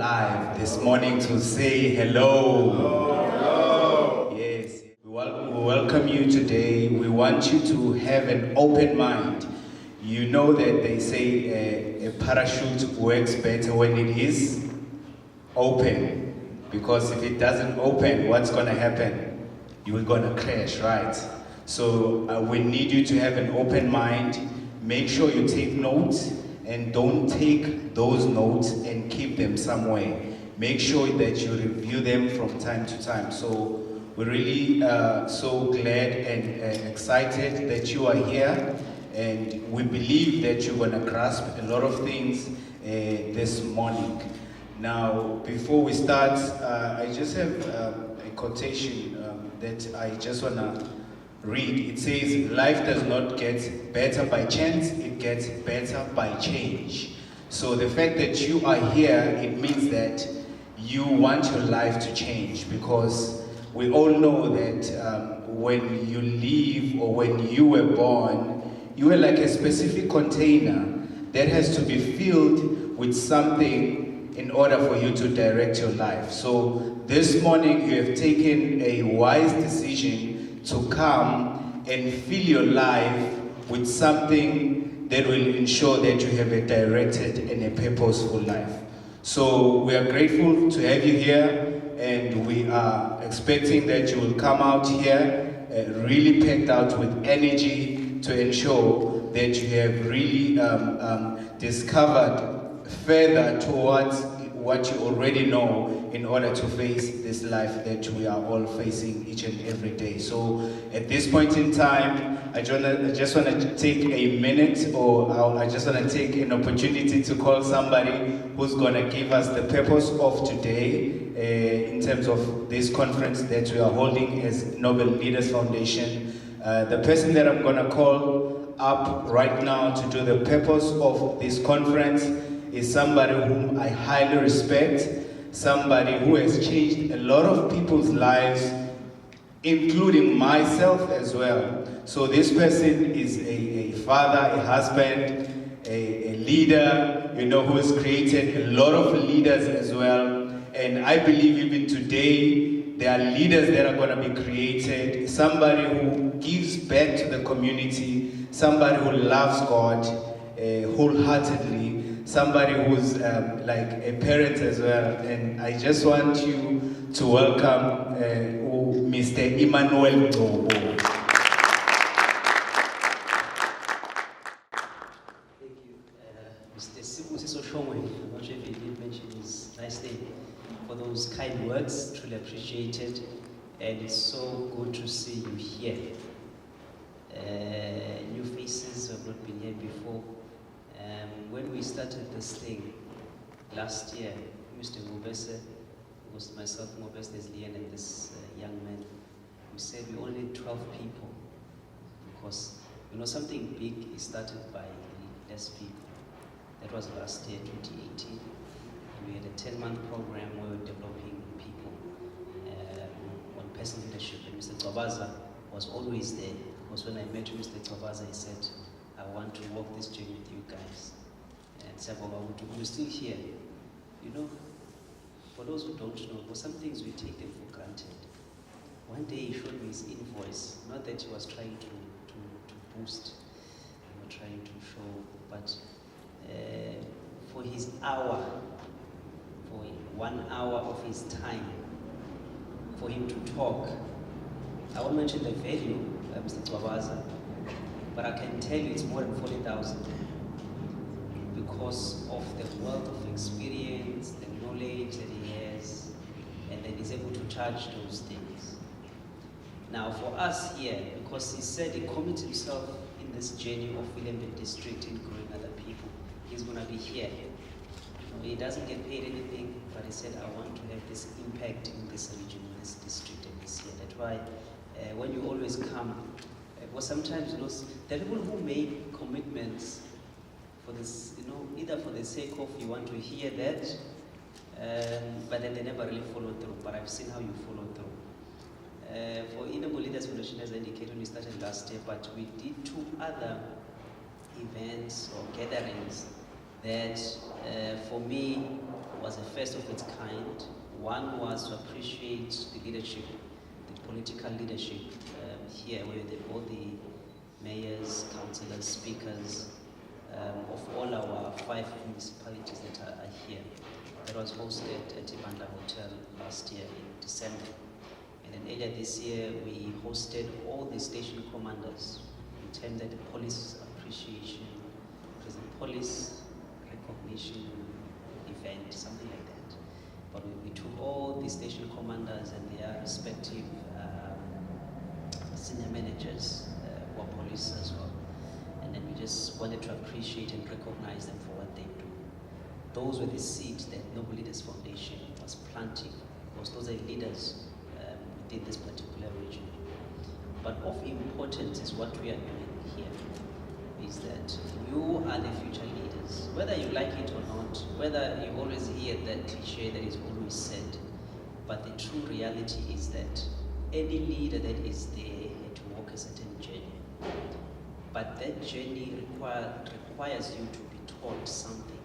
alive this morning to say hello. Hello. Yes, we welcome you today. We want you to have an open mind. You know that they say a parachute works better when it is open. Because if it doesn't open, what's going to happen? You're going to crash, right? So we need you to have an open mind. Make sure you take notes and don't take those notes and keep them somewhere. Make sure that you review them from time to time. So we're really so glad and excited that you are here, and we believe that you're going to grasp a lot of things this morning. Now, before we start, I just have a quotation that I just want to read. It says, life does not get better by chance, it gets better by change. So the fact that you are here, it means that you want your life to change, because we all know that when you live or when you were born, you were like a specific container that has to be filled with something in order for you to direct your life. So this morning you have taken a wise decision to come and fill your life with something that will ensure that you have a directed and a purposeful life. So we are grateful to have you here, and we are expecting that you will come out here really packed out with energy to ensure that you have really discovered further towards what you already know in order to face this life that we are all facing each and every day. So at this point in time, I just want to take a minute, or I just want to take an opportunity to call somebody who's going to give us the purpose of today in terms of this conference that we are holding as Nobel Leaders Foundation. The person that I'm going to call up right now to do the purpose of this conference is somebody whom I highly respect, somebody who has changed a lot of people's lives, including myself as well. So this person is a father, a husband, a leader, who has created a lot of leaders as well. And I believe even today, there are leaders that are going to be created, somebody who gives back to the community, somebody who loves God wholeheartedly, somebody who's like a parent as well. And I just want you to welcome Mr. Emmanuel Ngcobo. Thank you. Mr. Sibusiso Shongwe, I'm not sure if you did mention his nice name, for those kind words, truly appreciated. And it's so good to see you here. New faces who have not been here before. When we started this thing last year, Mr. Ngobese, it was myself, Ngobese, there's Lian, and this young man, we said we only need 12 people, because something big is started by less people. That was last year, 2018. We had a 10-month program where we were developing people on personal leadership, and Mr. Twabaza was always there. Because when I met Mr. Twabaza, he said, I want to walk this journey with you guys. And Saboba, we're still here. For those who don't know, for some things we take them for granted. One day he showed me his invoice, not that he was trying to boost, or trying to show, but for his hour, for 1 hour of his time, for him to talk. I won't mention the value of Mr. Twabaza, but I can tell you it's more than 40,000, because of the wealth of experience, the knowledge that he has, and that he's able to charge those things. Now for us here, because he said he committed himself in this journey of Williamson District in growing other people, he's going to be here. He doesn't get paid anything, but he said, I want to have this impact in this region, in this district, and this year. That's why when you always come, well, sometimes there are people who make commitments for this, either for the sake of you want to hear that, but then they never really follow through. But I've seen how you follow through. For Nobel Leaders Foundation, as I indicated, we started last year, but we did 2 other events or gatherings that, for me, was a first of its kind. One was to appreciate the leadership, the political leadership here, where all the mayors, councillors, speakers of all our 5 municipalities that are here. That was hosted at Ibandla Hotel last year in December. And then earlier this year, we hosted all the station commanders in terms of the police appreciation, prison police recognition event, something like that. But we took all the station commanders and their respective senior managers who are police as well. And then we just wanted to appreciate and recognize them for what they do. Those were the seeds that Noble Leaders Foundation was planting, because those are leaders within this particular region. But of importance is what we are doing here, is that you are the future leaders. Whether you like it or not, whether you always hear that cliche that is always said, but the true reality is that any leader that is there had to walk a certain journey. But that journey requires you to be taught something.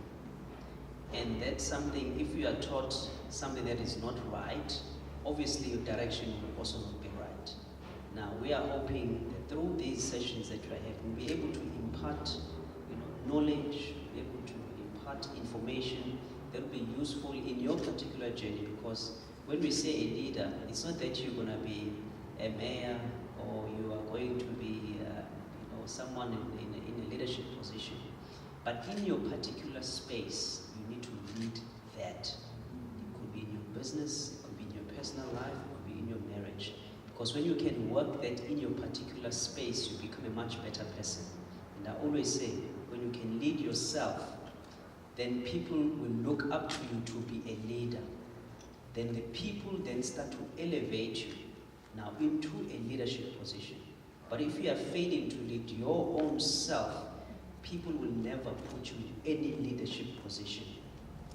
And that's something, if you are taught something that is not right, obviously your direction will also not be right. Now, we are hoping that through these sessions that we are having, we'll be able to impart knowledge, be able to impart information that will be useful in your particular journey, because when we say a leader, it's not that you're going to be a mayor or you are going to be someone in a leadership position. But in your particular space, you need to lead that. It could be in your business, it could be in your personal life, it could be in your marriage. Because when you can work that in your particular space, you become a much better person. And I always say, when you can lead yourself, then people will look up to you to be a leader. Then the people then start to elevate you now into a leadership position. But if you are failing to lead your own self, people will never put you in any leadership position,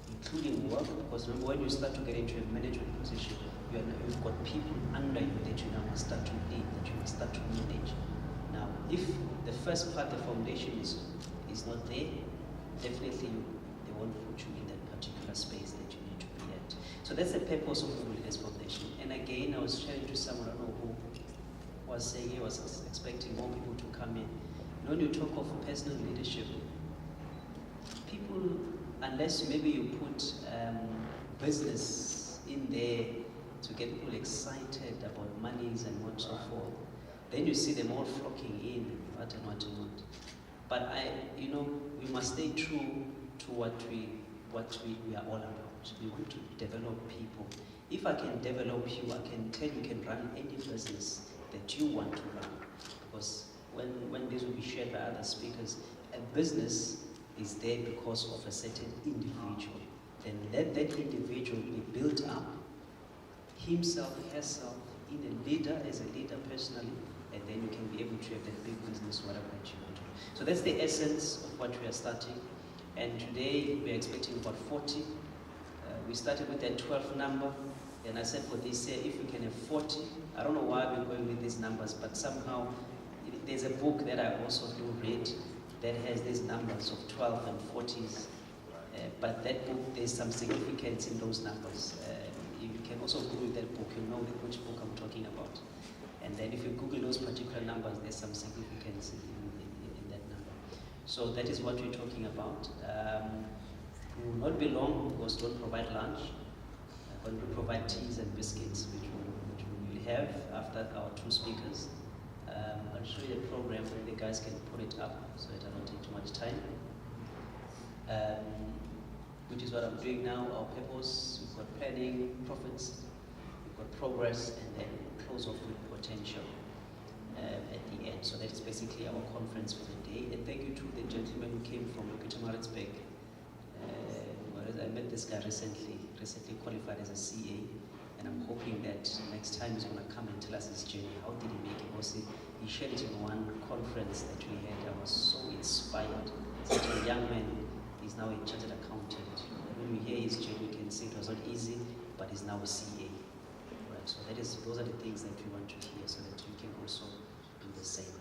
including work, because remember, when you start to get into a management position, you've got people under you that you now must start to lead, that you must start to manage. Now, if the first part, the foundation is not there, definitely they won't put you in that particular space that you need to be at. So that's the purpose of Noble Leaders Foundation. And again, I was sharing to someone, I don't know who was saying he was expecting more people to come in. When you talk of personal leadership, people, unless maybe you put business in there to get people excited about monies and what so forth, then you see them all flocking in, what and what and what. But we must stay true to what we are all about. We want to develop people. If I can develop you, I can tell you can run any business that you want to run. Because when this will be shared by other speakers, a business is there because of a certain individual. Then let that individual be built up, himself, herself, in a leader, as a leader personally, and then you can be able to have that big business, whatever that you want to do. So that's the essence of what we are starting. And today we are expecting about 40. We started with that 12 number. And I said for this year, if we can have 40, I don't know why we're going with these numbers, but somehow there's a book that I also do read that has these numbers of 12 and 40s. But that book, there's some significance in those numbers. You can also Google that book, you know which book I'm talking about. And then if you Google those particular numbers, there's some significance in that number. So that is what we're talking about. We will not be long because we don't provide lunch. But we provide teas and biscuits, which we will have after our 2 speakers. I'll show you the program where the guys can put it up so it will not take too much time. Which is what I'm doing now, our purpose. We've got planning, profits, we've got progress, and then close off with potential at the end. So that is basically our conference for the day. And thank you to the gentleman who came from Pietermaritzburg. I met this guy recently qualified as a CA, and I'm hoping that next time he's going to come and tell us his journey. How did he make it? Because he shared it in one conference that we had. I was so inspired. Such a young man, he's now a chartered accountant. When we hear his journey, we can see it was not easy, but he's now a CA. Right? So those are the things that we want to hear, so that we can also do the same.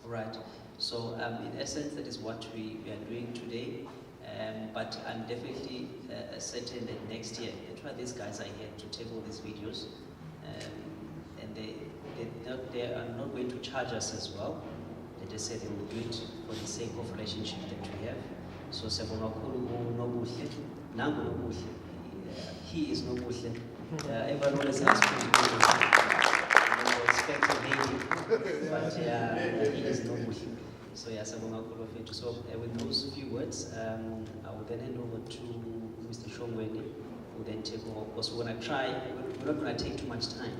All right. So in essence, that is what we are doing today. But I'm definitely certain that next year, that's why these guys are here to take all these videos. And they are not going to charge us as well. They just said they will do it for the sake of relationship that we have. So he is Nobuhle. Everyone always asks me to expect a lady, but he is Nobuhle. So yeah, so with those few words, I will then hand over to Mr. Shongweni, who will then take over. Because we're going to try, we're not going to take too much time.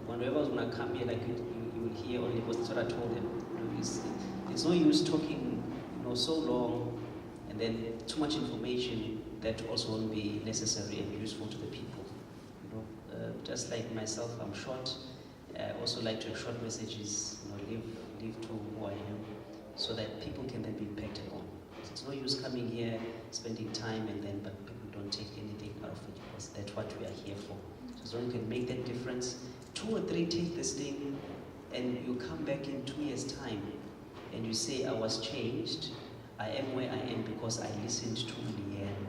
Whenever going to come here, like you will hear only what I told them. It's no use talking, so long, and then too much information that also won't be necessary and useful to the people. Just like myself, I'm short. I also like to have short messages, leave to who I am, so that people can then be impacted on. It's no use coming here, spending time, but people don't take anything out of it, because that's what we are here for. So as long as you can make that difference, 2 or 3 take this thing, and you come back in 2 years' time, and you say, I was changed, I am where I am because I listened to Leanne,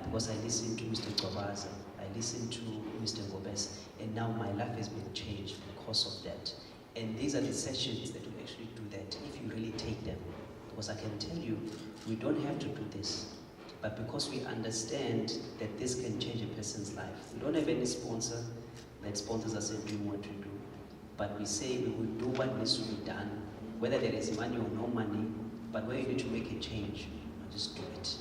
because I listened to Mr. Gobaza, I listened to Mr. Gobes, and now my life has been changed because of that. And these are the sessions that will actually do that, if you really take them. Because I can tell you, we don't have to do this, but because we understand that this can change a person's life. We don't have any sponsor that sponsors us in doing what we do, but we say we will do what needs to be done, whether there is money or no money, but where you need to make a change, just do it.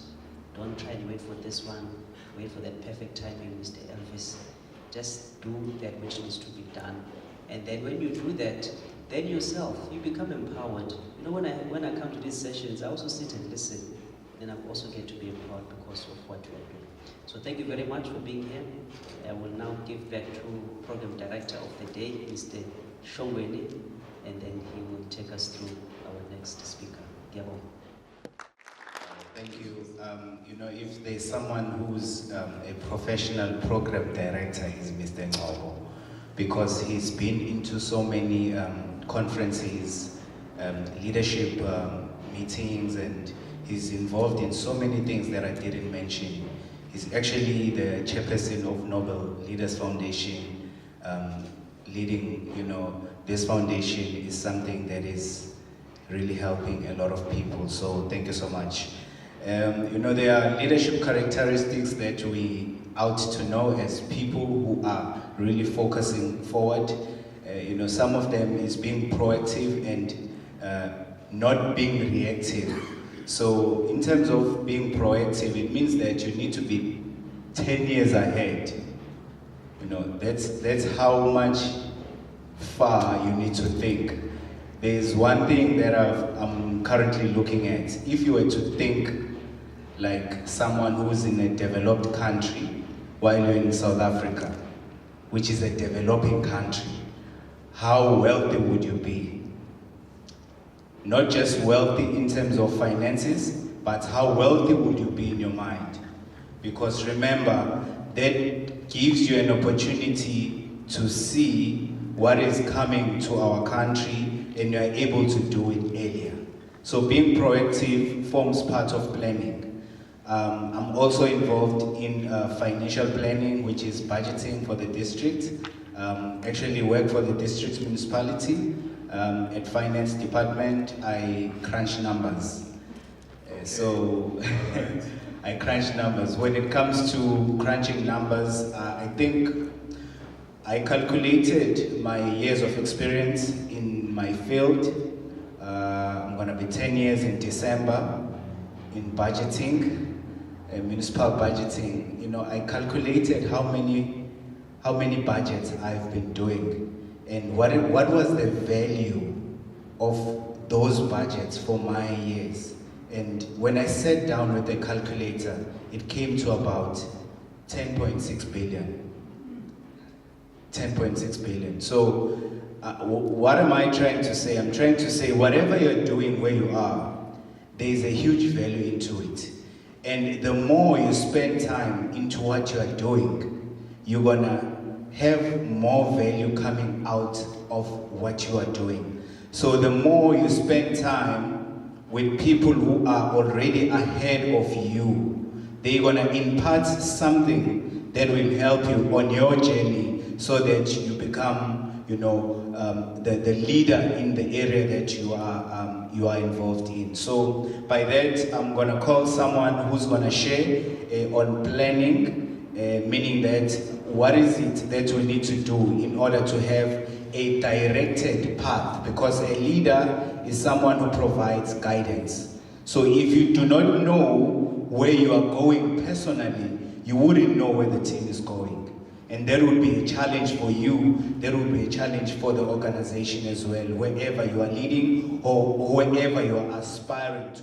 Don't try and wait for this one, wait for that perfect timing, Mr. Elvis. Just do that which needs to be done. And then when you do that, then yourself, you become empowered. When I come to these sessions, I also sit and listen, and I also get to be empowered because of what you are doing. So thank you very much for being here. I will now give back to Program Director of the day, Mr. Shongweni, and then he will take us through our next speaker. Gabo. Thank you. If there's someone who's a professional program director, is Mr. Ngobo, because he's been into so many conferences, leadership meetings, and he's involved in so many things that I didn't mention. He's actually the chairperson of Nobel Leaders Foundation. Leading, this foundation is something that is really helping a lot of people. So thank you so much. There are leadership characteristics that we ought to know as people who are really focusing forward. Some of them is being proactive and not being reactive. So in terms of being proactive, it means that you need to be 10 years ahead. That's how much far you need to think. There's one thing that I'm currently looking at. If you were to think like someone who's in a developed country while you're in South Africa, which is a developing country, how wealthy would you be? Not just wealthy in terms of finances, but how wealthy would you be in your mind? Because remember, that gives you an opportunity to see what is coming to our country, and you are able to do it earlier. So being proactive forms part of planning. I'm also involved in financial planning, which is budgeting for the district. Actually work for the district municipality. At finance department, I crunch numbers. So I crunch numbers. When it comes to crunching numbers, I think I calculated my years of experience in my field. I'm gonna be 10 years in December in budgeting, municipal budgeting. I calculated how many budgets I've been doing and what was the value of those budgets for my years. And when I sat down with the calculator, it came to about 10.6 billion. 10.6 billion. So what am I trying to say? I'm trying to say whatever you're doing where you are, there is a huge value into it. And the more you spend time into what you are doing, you're gonna have more value coming out of what you are doing. So the more you spend time with people who are already ahead of you. They're gonna impart something that will help you on your journey so that you become, the leader in the area that you are involved in. So by that, I'm gonna call someone who's gonna share on planning, meaning that what is it that we need to do in order to have a directed path, because a leader is someone who provides guidance. So if you do not know where you are going personally, you wouldn't know where the team is going. And that would be a challenge for you, that would be a challenge for the organization as well, wherever you are leading or wherever you are aspiring to.